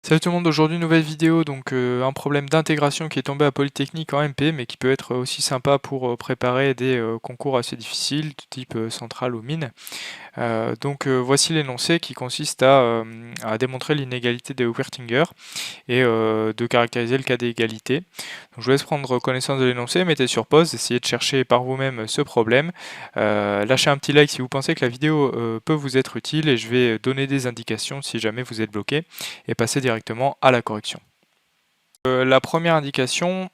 Salut tout le monde, aujourd'hui nouvelle vidéo, donc un problème d'intégration qui est tombé à Polytechnique en MP, mais qui peut être aussi sympa pour préparer des concours assez difficiles, de type centrale ou mine. Voici l'énoncé qui consiste à démontrer l'inégalité de Wertinger et de caractériser le cas d'égalité. Donc, je vous laisse prendre connaissance de l'énoncé, mettez sur pause, essayez de chercher par vous-même ce problème. Lâchez un petit like si vous pensez que la vidéo peut vous être utile et je vais donner des indications si jamais vous êtes bloqué et passer directement à la correction. La première indication,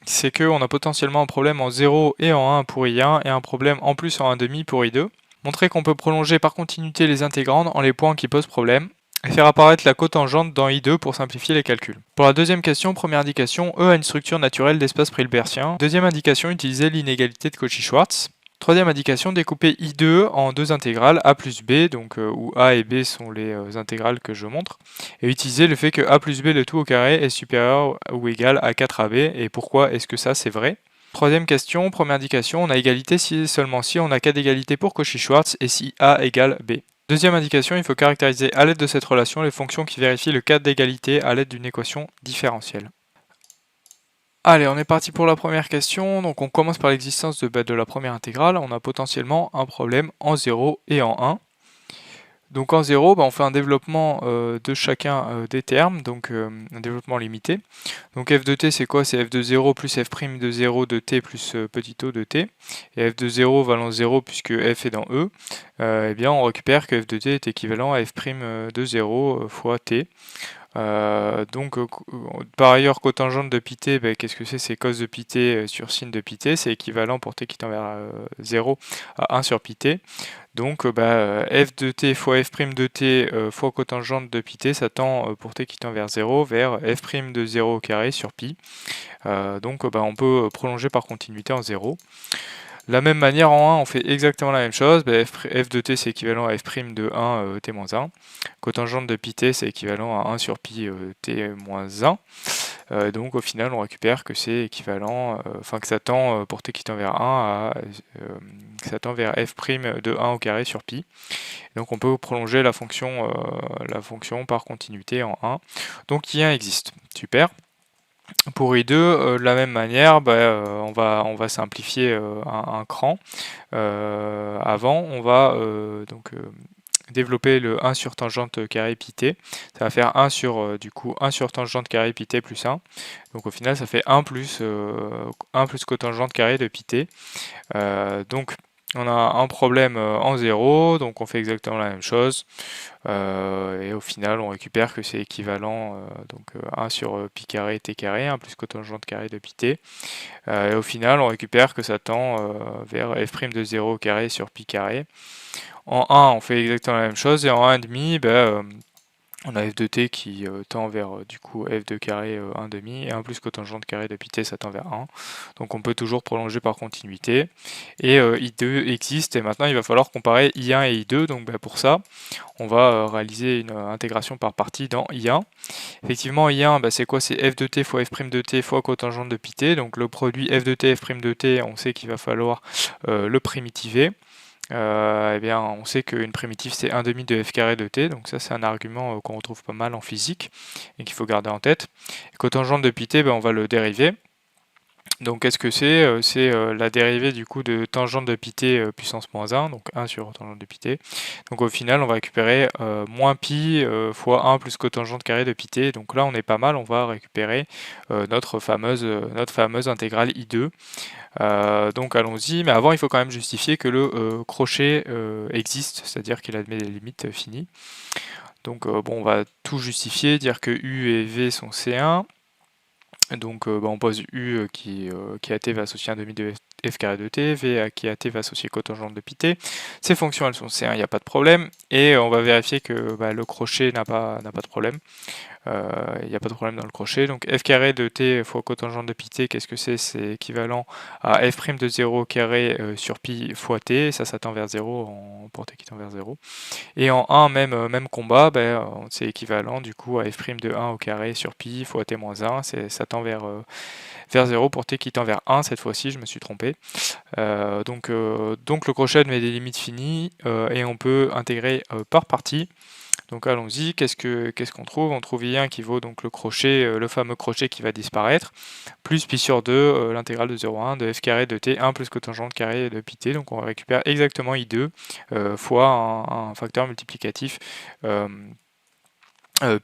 c'est qu'on a potentiellement un problème en 0 et en 1 pour I1 et un problème en plus en 1,5 pour I2. Montrer qu'on peut prolonger par continuité les intégrandes en les points qui posent problème et faire apparaître la cotangente dans I2 pour simplifier les calculs. Pour la deuxième question, première indication, E a une structure naturelle d'espace Hilbertien. Deuxième indication, utiliser l'inégalité de Cauchy-Schwarz. Troisième indication, découper I2 en deux intégrales A plus B, où A et B sont les intégrales que je montre, et utiliser le fait que A plus B le tout au carré est supérieur ou égal à 4AB, et pourquoi est-ce que ça c'est vrai? Troisième question, première indication, on a égalité si et seulement si on a cas d'égalité pour Cauchy-Schwarz et si A égale B. Deuxième indication, il faut caractériser à l'aide de cette relation les fonctions qui vérifient le cas d'égalité à l'aide d'une équation différentielle. Allez, on est parti pour la première question. Donc on commence par l'existence de la première intégrale. On a potentiellement un problème en 0 et en 1. Donc en 0, on fait un développement de chacun des termes, donc un développement limité. Donc f de t c'est quoi? C'est f de 0 plus f' de 0 de t plus petit o de t. Et f de 0 valant 0 puisque f est dans E, eh bien on récupère que f de t est équivalent à f' de 0 fois t. Par ailleurs, cotangente de pi t, qu'est-ce que c'est? C'est cos de pi t sur sin de pi t, c'est équivalent pour t qui tend vers 0 à 1 sur pi t. Donc f de t fois f' de t fois cotangente de pi t, ça tend pour t qui tend vers 0 vers f' de 0 au carré sur pi. On peut prolonger par continuité en 0. De la même manière, en 1, on fait exactement la même chose. F de t, c'est équivalent à f' de 1 t moins 1. Cotangente de pi t, c'est équivalent à 1 sur pi t moins 1. Donc au final, on récupère que c'est équivalent, que ça tend pour t qui tend vers 1 ça tend vers f' de 1 au carré sur pi. Donc on peut prolonger la fonction par continuité en 1. Donc I1 existe. Super. Pour I2, de la même manière, on va simplifier un cran. Avant, on va développer le 1 sur tangente carré pi t. Ça va faire 1 sur, 1 sur tangente carré pi t plus 1. Donc au final, ça fait 1 plus cotangente carré de pi t. Donc on a un problème en 0, donc on fait exactement la même chose. Et au final, on récupère que c'est équivalent 1 sur pi carré t carré, 1 plus cotangente carré de pi t. Et au final, on récupère que ça tend vers f' de 0 au carré sur pi carré. En 1, on fait exactement la même chose, et en 1,5, on a f de t qui tend vers f de carré 1,5 et 1 plus cotangente carré de pi t ça tend vers 1. Donc on peut toujours prolonger par continuité. Et I2 existe et maintenant il va falloir comparer I1 et I2. Donc pour ça, on va réaliser une intégration par partie dans I1. Effectivement I1 c'est quoi? C'est f de t fois f' de t fois cotangente de pi t. Donc le produit f de t, f' de t, on sait qu'il va falloir le primitiver. On sait qu'une primitive c'est 1,5 de f carré de t, donc ça c'est un argument qu'on retrouve pas mal en physique et qu'il faut garder en tête. Et cotangente de pi t, on va le dériver. Donc qu'est-ce que c'est? C'est la dérivée du coup de tangente de pi t puissance moins 1, donc 1 sur tangente de pi t. Donc au final on va récupérer moins pi fois 1 plus cotangente carré de pi t. Donc là on est pas mal, on va récupérer notre fameuse intégrale I2. Donc allons-y, mais avant il faut quand même justifier que le crochet existe, c'est-à-dire qu'il admet des limites finies. Donc on va tout justifier, dire que U et V sont C1. Donc on pose U qui à t va associer 1,5 de f carré de t, V qui à t va associer cotangente de pi t. Ces fonctions elles sont C1, il n'y a pas de problème. Et on va vérifier que le crochet n'a pas de problème. Il n'y a pas de problème dans le crochet. Donc f carré de t fois cotangente de pi t, qu'est-ce que c'est? C'est équivalent à f' de 0 carré sur pi fois t, ça tend vers 0 pour t qui tend vers 0. Et en 1, même combat, c'est équivalent du coup à f' de 1 au carré sur pi fois t moins 1, ça tend vers 0 pour t qui tend vers 1, cette fois-ci je me suis trompé. B. Donc le crochet met des limites finies et on peut intégrer par partie. Donc allons-y, qu'est-ce qu'on trouve? On trouve I1 qui vaut donc le crochet, le fameux crochet qui va disparaître, plus pi sur 2, l'intégrale de 0,1 de f carré de t, 1 plus cotangente carré de pi t. Donc on récupère exactement I2 fois un facteur multiplicatif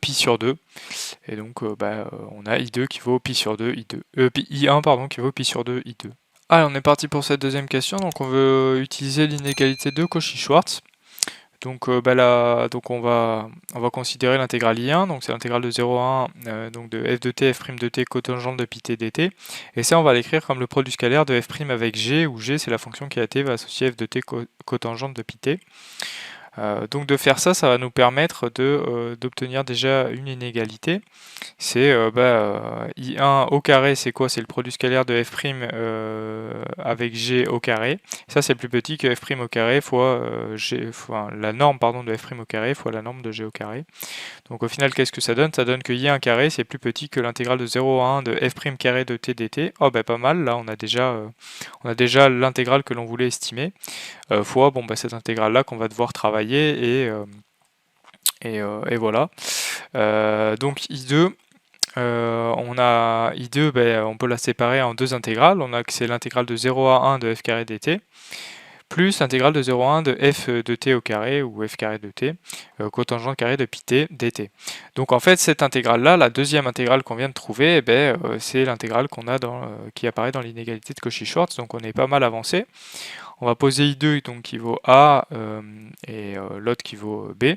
pi sur 2. Et donc on a I2 qui vaut pi sur 2, I1 pardon, qui vaut pi sur 2, I2. Allez, on est parti pour cette deuxième question. Donc on veut utiliser l'inégalité de Cauchy-Schwarz. Donc, donc on va considérer l'intégrale I1, donc c'est l'intégrale de 0 à 1 donc de f de t, f' de t, cotangente de pi t dt. Et ça, on va l'écrire comme le produit scalaire de f' avec g, où g c'est la fonction qui à t va associer f de t cotangente de pi t. Donc de faire ça, ça va nous permettre d'obtenir déjà une inégalité. C'est I1 au carré, c'est quoi? C'est le produit scalaire de f' avec g au carré. Ça c'est plus petit que f' au carré fois, la norme pardon, de f' au carré fois la norme de g au carré. Donc au final, qu'est-ce que ça donne? Ça donne que I1 carré c'est plus petit que l'intégrale de 0 à 1 de f' carré de t dt. Oh pas mal, là on a déjà l'intégrale que l'on voulait estimer. Fois cette intégrale là qu'on va devoir travailler et voilà. Donc I2, on a I2, on peut la séparer en deux intégrales. On a que c'est l'intégrale de 0 à 1 de f carré dt plus l'intégrale de 0 à 1 de f de t au carré ou f carré de t cotangente carré de pi t dt. Donc en fait cette intégrale là, la deuxième intégrale qu'on vient de trouver, c'est l'intégrale qu'on a qui apparaît dans l'inégalité de Cauchy-Schwarz. Donc on est pas mal avancé. On va poser I2 donc, qui vaut A et l'autre qui vaut B.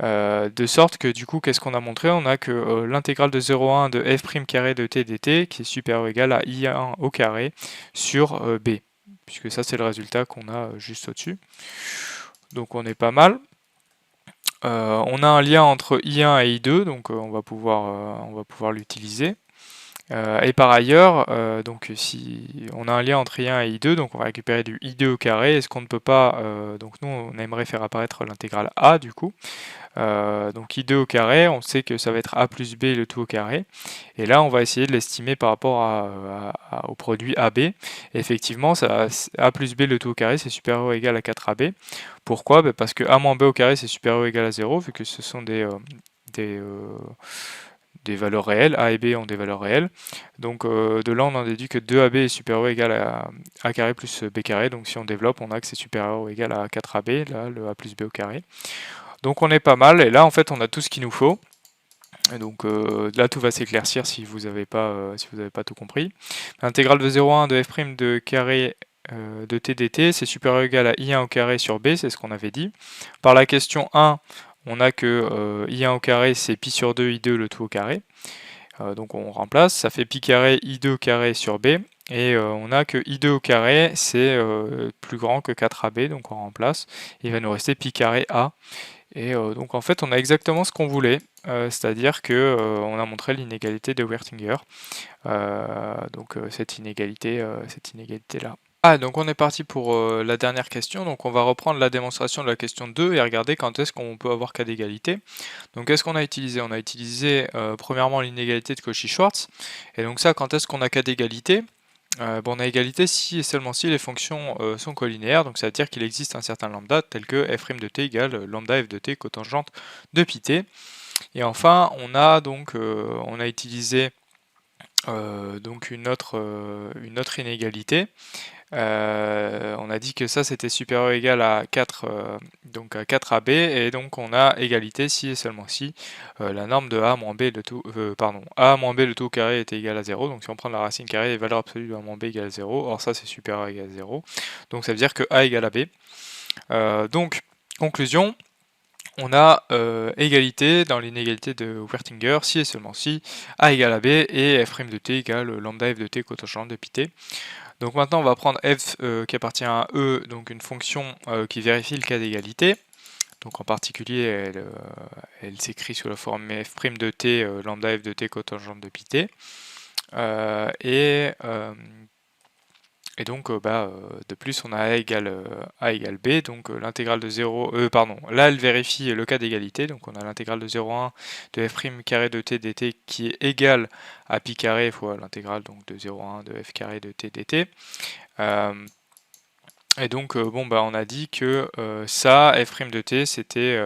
De sorte que du coup, qu'est-ce qu'on a montré? On a que l'intégrale de 0 à 1 de f' carré de t dt qui est supérieur ou égal à I1 au carré sur B. Puisque ça, c'est le résultat qu'on a juste au-dessus. Donc on est pas mal. On a un lien entre I1 et I2, donc on va pouvoir l'utiliser. Et par ailleurs, donc si on a un lien entre I1 et I2, donc on va récupérer du I2 au carré. Est-ce qu'on ne peut pas, donc nous on aimerait faire apparaître l'intégrale A du coup. Donc I2 au carré, on sait que ça va être A plus B le tout au carré. Et là on va essayer de l'estimer par rapport au produit AB. Et effectivement, A plus B le tout au carré c'est supérieur ou égal à 4AB. Pourquoi? Parce que A moins B au carré c'est supérieur ou égal à 0, vu que ce sont des valeurs réelles, A et B ont des valeurs réelles. Donc de là on en déduit que 2AB est supérieur ou égal à A carré plus B carré. Donc si on développe, on a que c'est supérieur ou égal à 4AB, là le A plus B au carré. Donc on est pas mal, et là en fait on a tout ce qu'il nous faut. Et donc là tout va s'éclaircir si vous n'avez pas tout compris. L'intégrale de 0 à 1 de f' de carré de t dt, c'est supérieur ou égal à I1 au carré sur B, c'est ce qu'on avait dit. Par la question 1, on a que I1 au carré c'est pi sur 2 I2 le tout au carré. Donc on remplace, ça fait pi carré I2 au carré sur B. Et on a que I2 au carré c'est plus grand que 4AB, donc on remplace. Il va nous rester pi carré A. Et donc en fait on a exactement ce qu'on voulait, c'est-à-dire que on a montré l'inégalité de Wertinger. Donc cette inégalité là. Ah, donc on est parti pour la dernière question. Donc on va reprendre la démonstration de la question 2 et regarder quand est-ce qu'on peut avoir cas d'égalité. Donc qu'est-ce qu'on a utilisé? On a utilisé premièrement l'inégalité de Cauchy-Schwarz. Et donc ça, quand est-ce qu'on a cas d'égalité? On a égalité si et seulement si les fonctions sont collinéaires, donc ça veut dire qu'il existe un certain lambda tel que f' de t égale lambda f de t cotangente de pi t. Et enfin on a donc on a utilisé donc une autre inégalité. On a dit que ça c'était supérieur ou égal à 4, donc à 4AB, et donc on a égalité si et seulement si la norme de A moins B le tout, A moins B le tout au carré était égal à 0, donc si on prend la racine carrée des valeurs absolues de A moins B égale à 0, or ça c'est supérieur ou égal à 0, donc ça veut dire que A égale à B. Donc, conclusion, on a égalité dans l'inégalité de Wertinger si et seulement si A égale à B et f' de t égale lambda f de t cotangente de pi t. Donc maintenant on va prendre f qui appartient à E, donc une fonction qui vérifie le cas d'égalité. Donc en particulier elle s'écrit sous la forme f' de t lambda f de t cotangente de pi t. Et Et donc, de plus, on a A égale B, donc l'intégrale de 0, là elle vérifie le cas d'égalité, donc on a l'intégrale de 0 à 1 de f' carré de t dt qui est égale à pi carré fois l'intégrale donc de 0 à 1 de f carré de t dt. Et donc, on a dit que ça, f' de t, c'était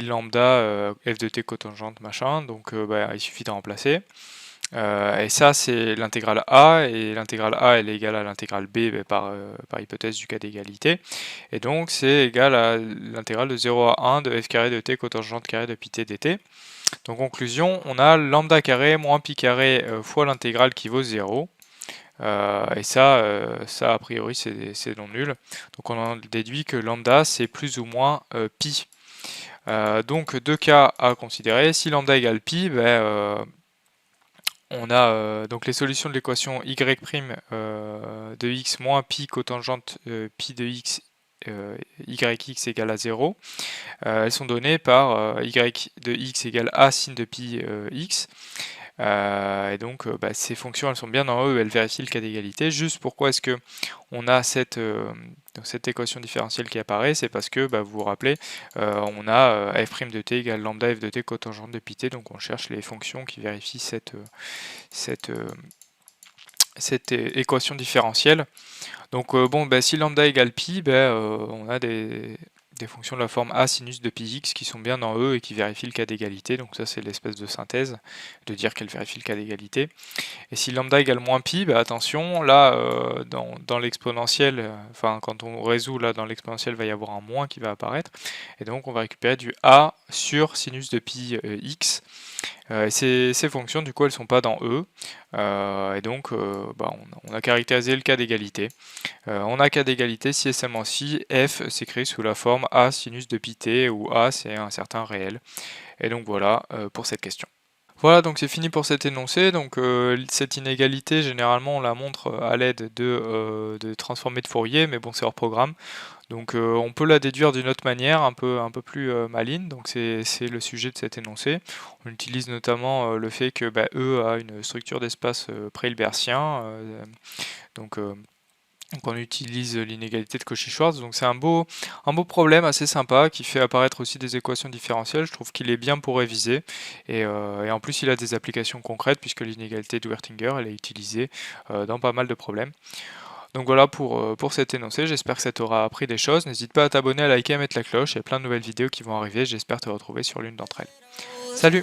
lambda f de t cotangente machin, donc il suffit de remplacer. Et ça c'est l'intégrale A, et l'intégrale A elle est égale à l'intégrale B par hypothèse du cas d'égalité, et donc c'est égal à l'intégrale de 0 à 1 de f carré de t cotangente carré de pi t dt. Donc conclusion, on a lambda carré moins pi carré fois l'intégrale qui vaut 0, et ça a priori c'est non nul, donc on en déduit que lambda c'est plus ou moins pi. Donc deux cas à considérer. Si lambda égale pi, on a donc les solutions de l'équation y' de x moins pi cotangente pi de x yx égale à 0. Elles sont données par y de x égale a sin de pi x. Et donc ces fonctions elles sont bien dans E, elles vérifient le cas d'égalité. Juste pourquoi est-ce que on a cette équation différentielle qui apparaît, c'est parce que vous vous rappelez, on a f' de t égale lambda f de t cotangente de pi t, donc on cherche les fonctions qui vérifient cette équation différentielle. Donc si lambda égale pi, on a des fonctions de la forme a sinus de pi x qui sont bien dans E et qui vérifient le cas d'égalité. Donc ça c'est l'espèce de synthèse de dire qu'elle vérifie le cas d'égalité. Et si lambda égale moins pi, attention, là dans l'exponentielle, quand on résout là dans l'exponentielle, il va y avoir un moins qui va apparaître. Et donc on va récupérer du a sur sinus de pi x. Ces fonctions du coup elles sont pas dans E, et donc on a caractérisé le cas d'égalité. On a cas d'égalité si et seulement si f s'écrit sous la forme a sinus de pi t, où a c'est un certain réel. Et donc voilà pour cette question. Voilà, donc c'est fini pour cet énoncé. Donc cette inégalité, généralement on la montre à l'aide de transformées de Fourier, mais bon c'est hors programme. Donc on peut la déduire d'une autre manière, un peu plus maligne, donc c'est le sujet de cet énoncé. On utilise notamment le fait que E a une structure d'espace pré-hilbertien, donc on utilise l'inégalité de Cauchy-Schwarz, donc c'est un beau problème assez sympa qui fait apparaître aussi des équations différentielles. Je trouve qu'il est bien pour réviser, et en plus il a des applications concrètes puisque l'inégalité de Wertinger elle est utilisée dans pas mal de problèmes. Donc voilà pour cet énoncé, j'espère que ça t'aura appris des choses. N'hésite pas à t'abonner, à liker, à mettre la cloche, il y a plein de nouvelles vidéos qui vont arriver, j'espère te retrouver sur l'une d'entre elles. Salut!